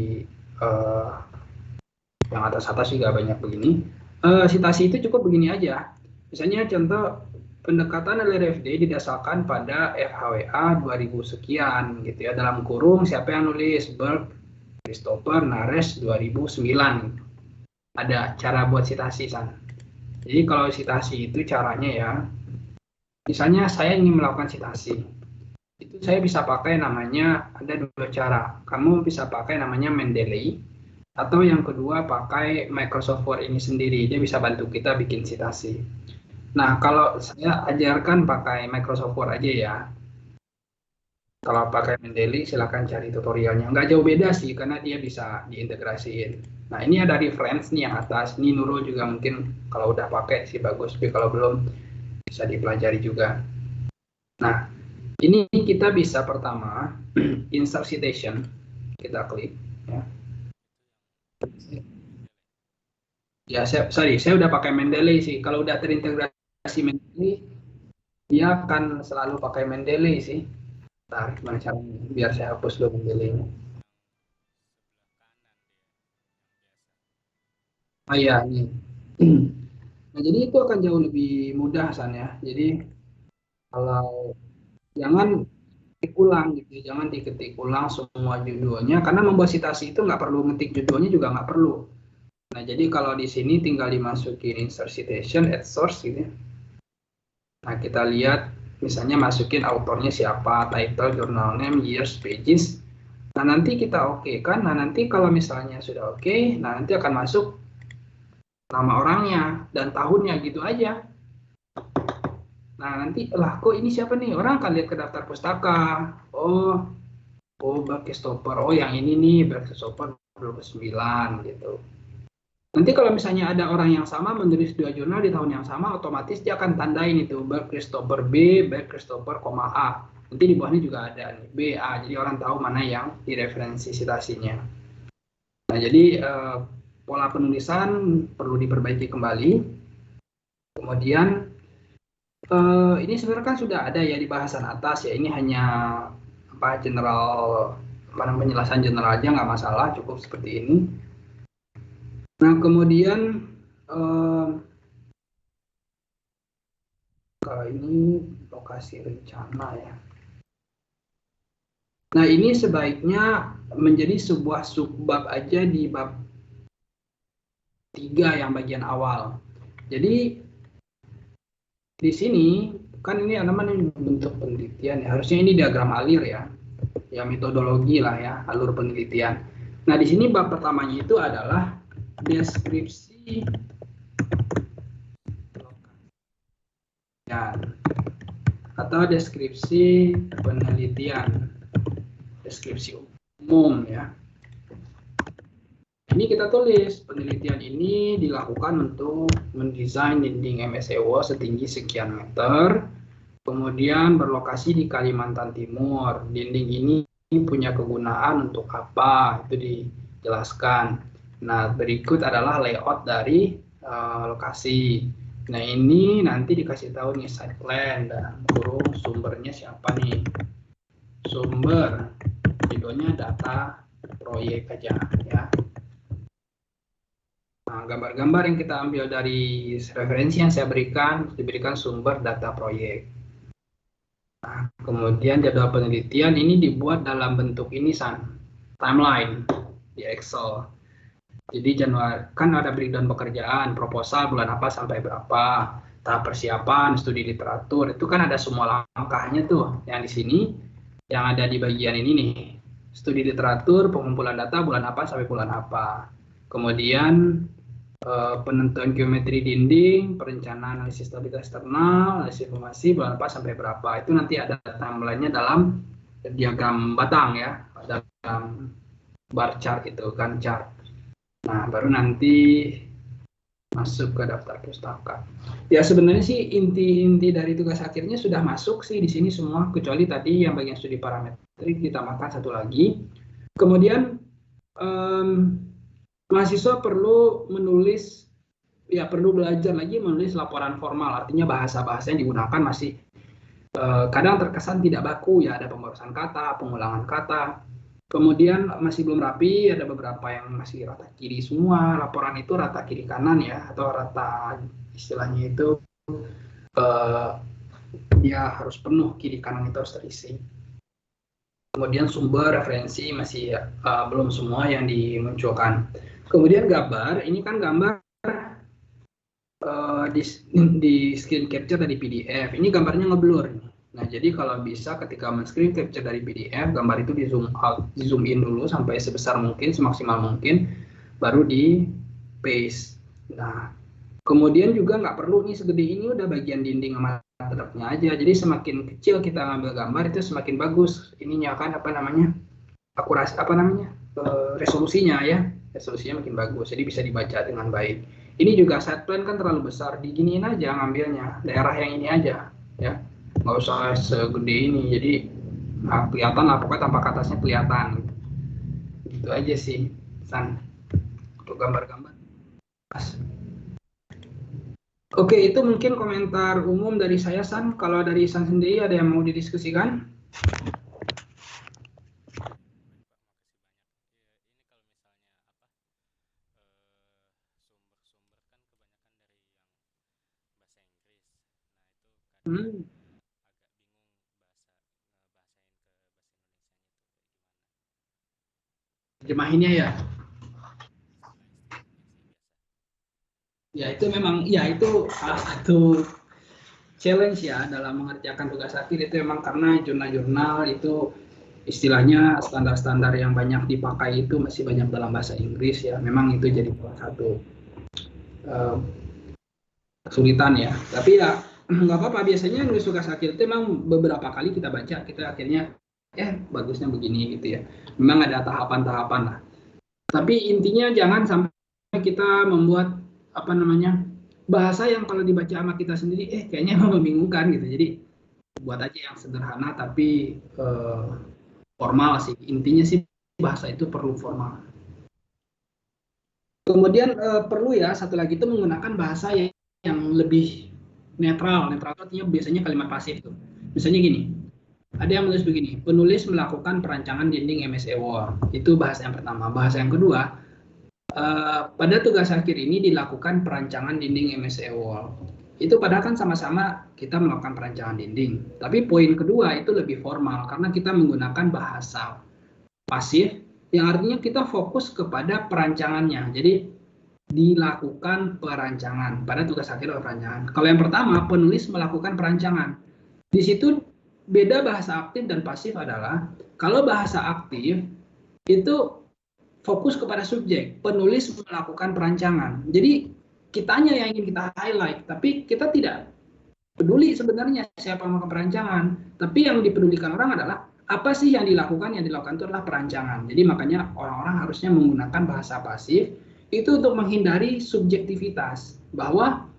yang atas-atas juga banyak begini. Sitasi itu cukup begini aja. Misalnya contoh pendekatan LRFD didasarkan pada FHWA 2000 sekian gitu ya. Dalam kurung siapa yang nulis? Berg, Christopher, Nares 2009. Ada cara buat sitasi San. Jadi kalau sitasi itu caranya ya, misalnya saya ingin melakukan sitasi, itu saya bisa pakai namanya, ada dua cara. Kamu bisa pakai namanya Mendeley, atau yang kedua pakai Microsoft Word ini sendiri, dia bisa bantu kita bikin sitasi. Nah, kalau saya ajarkan pakai Microsoft Word aja ya. Kalau pakai Mendeley silahkan cari tutorialnya. Nggak jauh beda sih, karena dia bisa diintegrasiin. Nah, ini ada reference nih yang atas. Ini Nurul juga mungkin kalau udah pakai sih bagus, tapi kalau belum bisa dipelajari juga. Nah, ini kita bisa pertama insert citation, kita klik ya. Ya, saya udah pakai Mendeley sih. Kalau udah terintegrasi Mendeley, dia akan selalu pakai Mendeley sih. Bentar, gimana caranya? Biar saya hapus dulu mobilnya. Oh iya, ini. Nah, jadi itu akan jauh lebih mudah, San ya. Jadi kalau jangan ketik ulang gitu, ya. Jangan diketik ulang semua judulnya, karena membuat citasi itu nggak perlu ngetik judulnya juga nggak perlu. Nah, jadi kalau di sini tinggal dimasukin insert citation at source gitu ya. Nah, kita lihat misalnya masukin autornya siapa, title, journal name, years, pages. Nah, nanti kita oke kan. Nah, nanti kalau misalnya sudah oke, nah nanti akan masuk nama orangnya dan tahunnya gitu aja. Nah, nanti lah kok ini siapa nih? Orang akan lihat ke daftar pustaka. Oh, oh Stopper. Oh, yang ini nih Stopper 29 gitu. Nanti kalau misalnya ada orang yang sama menulis dua jurnal di tahun yang sama, otomatis dia akan tandain itu Christopher B, Christopher, A. Nanti di bawahnya juga ada nih, B, A. Jadi orang tahu mana yang direferensi citasinya. Nah, jadi pola penulisan perlu diperbaiki kembali. Kemudian ini sebenarnya kan sudah ada ya di bahasan atas ya. Ini hanya apa general penjelasan general aja nggak masalah, cukup seperti ini. Nah, kemudian ini lokasi rencana ya. Nah, ini sebaiknya menjadi sebuah subbab aja di bab 3 yang bagian awal. Jadi di sini kan ini namanya bentuk penelitian ya. Harusnya ini diagram alir ya. Ya metodologi lah ya, alur penelitian. Nah, di sini bab pertamanya itu adalah deskripsi ya, atau deskripsi penelitian, deskripsi umum ya. Ini kita tulis, penelitian ini dilakukan untuk mendesain dinding MSEWO setinggi sekian meter, kemudian berlokasi di Kalimantan Timur. Dinding ini punya kegunaan untuk apa, itu dijelaskan. Nah, berikut adalah layout dari lokasi. Nah, ini nanti dikasih tahu nih site plan dan kurung sumbernya siapa nih. Sumber, judulnya data proyek aja ya. Nah, gambar-gambar yang kita ambil dari referensi yang saya berikan, diberikan sumber data proyek. Nah, kemudian jadwal penelitian ini dibuat dalam bentuk ini, timeline di Excel. Jadi Januari kan ada breakdown pekerjaan, proposal bulan apa sampai berapa, tahap persiapan, studi literatur, itu kan ada semua langkahnya tuh. Yang di sini, yang ada di bagian ini nih, studi literatur, pengumpulan data bulan apa sampai bulan apa. Kemudian penentuan geometri dinding, perencanaan analisis stabilitas eksternal, analisis informasi bulan apa sampai berapa. Itu nanti ada timeline-nya dalam diagram batang ya, dalam bar chart itu kan chart. Nah, baru nanti masuk ke daftar pustaka. Ya sebenarnya sih inti-inti dari tugas akhirnya sudah masuk sih di sini semua, kecuali tadi yang bagian studi parametrik ditambahkan satu lagi. Kemudian mahasiswa perlu menulis, ya perlu belajar lagi menulis laporan formal, artinya bahasa-bahasa yang digunakan masih kadang terkesan tidak baku ya, ada pemborosan kata, pengulangan kata, kemudian masih belum rapi, ada beberapa yang masih rata kiri semua, laporan itu rata kiri kanan ya, atau rata istilahnya itu dia harus penuh, kiri kanan itu harus terisi. Kemudian sumber referensi masih belum semua yang dimunculkan. Kemudian gambar, ini kan gambar di screen capture dari PDF. Ini gambarnya ngeblur. Nah, jadi kalau bisa ketika men-screen capture dari PDF, gambar itu di zoom out, di zoom in dulu sampai sebesar mungkin, semaksimal mungkin, baru di paste. Nah, kemudian juga nggak perlu nih segede ini udah bagian dinding sama atapnya aja. Jadi semakin kecil kita ngambil gambar itu semakin bagus. Ininya kan apa namanya? Akurasi apa namanya? Resolusinya ya. Resolusinya makin bagus. Jadi bisa dibaca dengan baik. Ini juga set plan kan terlalu besar. Diginiin aja ngambilnya. Daerah yang ini aja ya. Nggak usah segede ini. Jadi kelihatan lah pokoknya tampak atasnya kelihatan. Gitu aja sih, San. Untuk gambar-gambar. Oke, itu mungkin komentar umum dari saya, San. Kalau dari San sendiri ada yang mau didiskusikan? Jemahinnya ya. Ya itu memang, ya itu salah satu challenge ya dalam mengerjakan tugas akhir itu memang karena jurnal-jurnal itu istilahnya standar-standar yang banyak dipakai itu masih banyak dalam bahasa Inggris ya. Memang itu jadi salah satu uh, kesulitan ya. Tapi ya nggak apa-apa, biasanya nulis tugas akhir itu memang beberapa kali kita baca, kita akhirnya bagusnya begini gitu ya. Memang ada tahapan-tahapan lah. Tapi intinya jangan sampai kita membuat apa namanya bahasa yang kalau dibaca sama kita sendiri kayaknya membingungkan gitu. Jadi buat aja yang sederhana tapi formal sih. Intinya sih bahasa itu perlu formal. Kemudian perlu ya satu lagi itu menggunakan bahasa yang lebih netral. Netral itu artinya biasanya kalimat pasif tuh. Misalnya gini, ada yang menulis begini, penulis melakukan perancangan dinding MSE Word. Itu bahasa yang pertama. Bahasa yang kedua, pada tugas akhir ini dilakukan perancangan dinding MSE Word. Itu padahal kan sama-sama kita melakukan perancangan dinding. Tapi poin kedua itu lebih formal karena kita menggunakan bahasa pasif yang artinya kita fokus kepada perancangannya. Jadi dilakukan perancangan pada tugas akhir atau perancangan. Kalau yang pertama, penulis melakukan perancangan. Di situ beda bahasa aktif dan pasif adalah kalau bahasa aktif itu fokus kepada subjek, penulis melakukan perancangan. Jadi kitanya yang ingin kita highlight, tapi kita tidak peduli sebenarnya siapa yang melakukan perancangan. Tapi yang dipedulikan orang adalah apa sih yang dilakukan? Yang dilakukan itu adalah perancangan. Jadi makanya orang-orang harusnya menggunakan bahasa pasif itu untuk menghindari subjektivitas, bahwa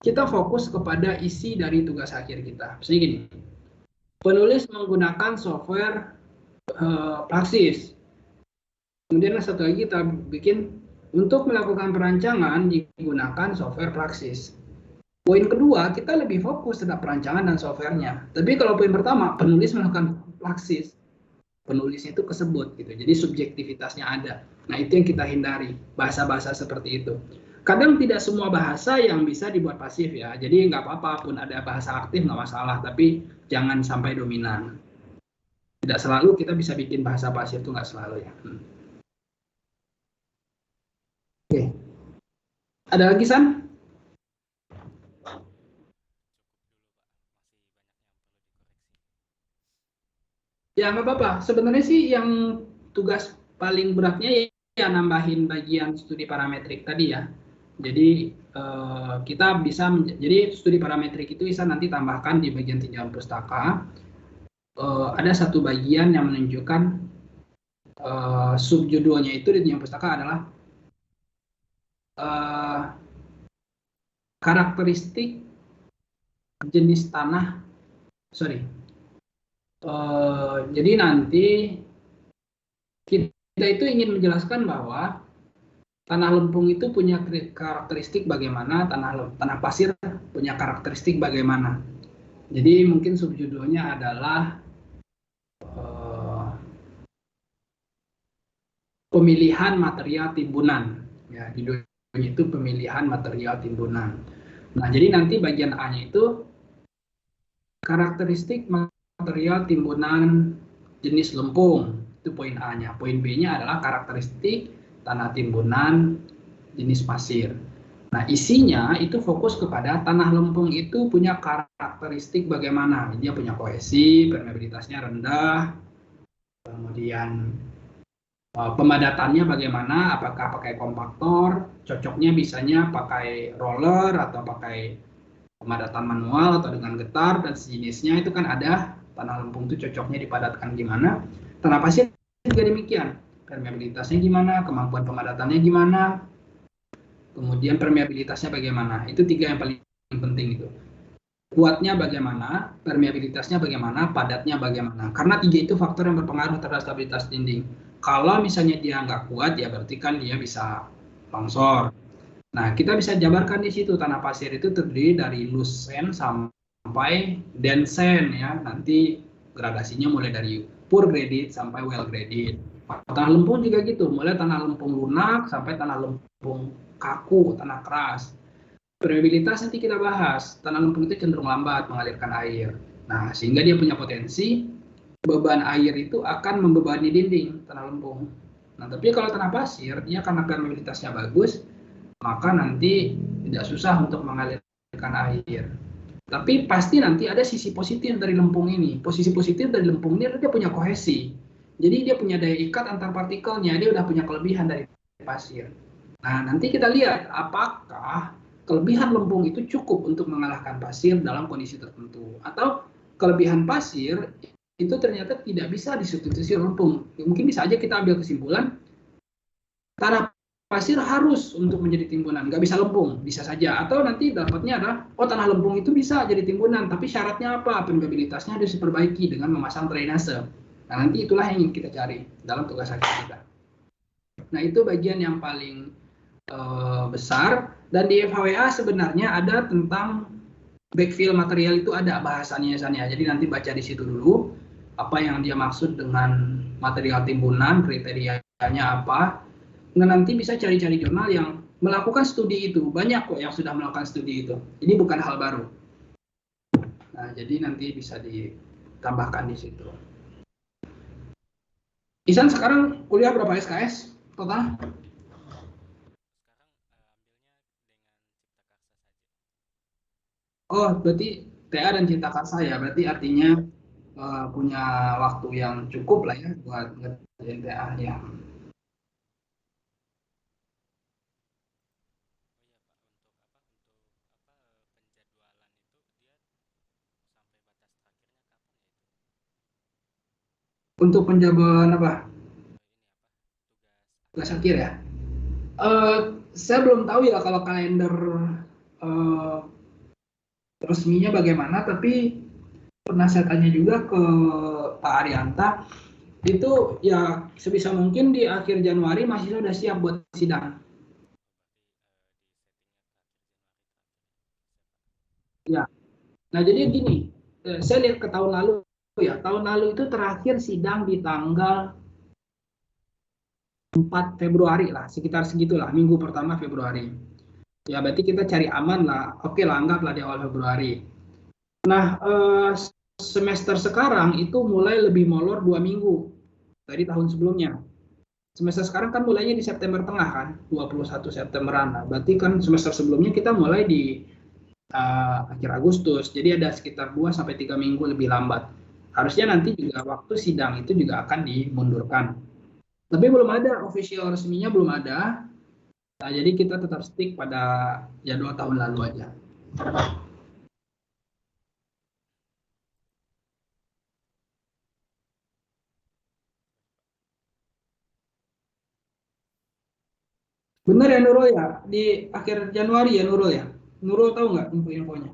kita fokus kepada isi dari tugas akhir kita. Misalnya gini, penulis menggunakan software Praxis. Kemudian satu lagi kita bikin untuk melakukan perancangan digunakan software Praxis. Poin kedua, kita lebih fokus terhadap perancangan dan softwarenya. Tapi kalau poin pertama, penulis melakukan Praxis. Penulis itu kesebut gitu. Jadi subjektivitasnya ada. Nah, itu yang kita hindari, bahasa-bahasa seperti itu. Kadang tidak semua bahasa yang bisa dibuat pasif ya. Jadi nggak apa-apa pun ada bahasa aktif nggak masalah, tapi jangan sampai dominan. Tidak selalu kita bisa bikin bahasa pasif itu nggak selalu ya. Oke. Ada lagi, San? Ya nggak apa-apa. Sebenarnya sih yang tugas paling beratnya ya nambahin bagian studi parametrik tadi ya. Jadi kita bisa jadi studi parametrik itu bisa nanti tambahkan di bagian tinjauan pustaka. Ada satu bagian yang menunjukkan subjudulnya itu di tinjauan pustaka adalah karakteristik jenis tanah. Jadi nanti kita itu ingin menjelaskan bahwa tanah lempung itu punya karakteristik bagaimana, tanah pasir punya karakteristik bagaimana. Jadi mungkin subjudulnya adalah pemilihan material timbunan. Ya, judulnya itu pemilihan material timbunan. Nah, jadi nanti bagian A-nya itu karakteristik material timbunan jenis lempung. Itu poin A-nya. Poin B-nya adalah karakteristik tanah timbunan jenis pasir. Nah, isinya itu fokus kepada tanah lempung itu punya karakteristik bagaimana. Dia punya kohesi, permeabilitasnya rendah, kemudian pemadatannya bagaimana, apakah pakai kompaktor, cocoknya bisanya pakai roller atau pakai pemadatan manual atau dengan getar dan sejenisnya. Itu kan ada tanah lempung itu cocoknya dipadatkan gimana. Tanah pasir juga demikian, permeabilitasnya gimana, kemampuan pemadatannya gimana, kemudian permeabilitasnya bagaimana. Itu tiga yang paling penting itu. Kuatnya bagaimana, permeabilitasnya bagaimana, padatnya bagaimana. Karena tiga itu faktor yang berpengaruh terhadap stabilitas dinding. Kalau misalnya dia nggak kuat, ya berarti kan dia bisa longsor. Nah, kita bisa jabarkan di situ tanah pasir itu terdiri dari loose sand sampai dense sand ya. Nanti gradasinya mulai dari poor graded sampai well graded. Tanah lempung juga gitu, mulai tanah lempung lunak sampai tanah lempung kaku, tanah keras. Permeabilitas nanti kita bahas. Tanah lempung itu cenderung lambat mengalirkan air. Nah, sehingga dia punya potensi beban air itu akan membebani dinding tanah lempung. Nah, tapi kalau tanah pasir, dia karena permeabilitasnya bagus, maka nanti tidak susah untuk mengalirkan air. Tapi pasti nanti ada sisi positif dari lempung ini. Posisi positif dari lempung ini adalah dia punya kohesi. Jadi dia punya daya ikat antar partikelnya, dia udah punya kelebihan dari pasir. Nah, nanti kita lihat apakah kelebihan lempung itu cukup untuk mengalahkan pasir dalam kondisi tertentu. Atau kelebihan pasir itu ternyata tidak bisa disubstitusi lempung. Mungkin bisa aja kita ambil kesimpulan, tanah pasir harus untuk menjadi timbunan, nggak bisa lempung, bisa saja. Atau nanti dapatnya adalah, oh tanah lempung itu bisa jadi timbunan, tapi syaratnya apa? Permeabilitasnya harus diperbaiki dengan memasang drainase. Nah, nanti itulah yang ingin kita cari dalam tugas akhir kita. Nah, itu bagian yang paling besar. Dan di FHWA sebenarnya ada tentang backfill material, itu ada bahasannya sana. Jadi nanti baca di situ dulu apa yang dia maksud dengan material timbunan, kriterianya apa. Nah, nanti bisa cari-cari jurnal yang melakukan studi itu. Banyak kok yang sudah melakukan studi itu. Ini bukan hal baru. Nah, jadi nanti bisa ditambahkan di situ. Isan sekarang kuliah berapa SKS total? Oh, berarti TA dan Cinta Karsa ya. Berarti artinya punya waktu yang cukup lah ya buat ngerjain TA ya. Untuk penjabaran apa? Tugas akhir ya. Eh, saya belum tahu ya kalau kalender eh, resminya bagaimana, tapi pernah saya tanya juga ke Pak Arianta, itu ya sebisa mungkin di akhir Januari mahasiswa sudah siap buat sidang. Ya, nah jadi gini, saya lihat ke tahun lalu ya, tahun lalu itu terakhir sidang di tanggal 4 Februari lah, sekitar segitulah, minggu pertama Februari. Ya berarti kita cari aman lah, oke lah, anggaplah di awal Februari. Nah, semester sekarang itu mulai lebih molor 2 minggu dari tahun sebelumnya. Semester sekarang kan mulainya di September tengah kan, 21 Septemberan. Nah, berarti kan semester sebelumnya kita mulai di akhir Agustus. Jadi ada sekitar 2 sampai 3 minggu lebih lambat. Harusnya nanti juga waktu sidang itu juga akan dimundurkan. Tapi belum ada official resminya, belum ada. Nah, jadi kita tetap stick pada jadwal tahun lalu aja. Bener ya Nurul ya, di akhir Januari ya Nurul ya. Nurul tahu nggak info-infonya?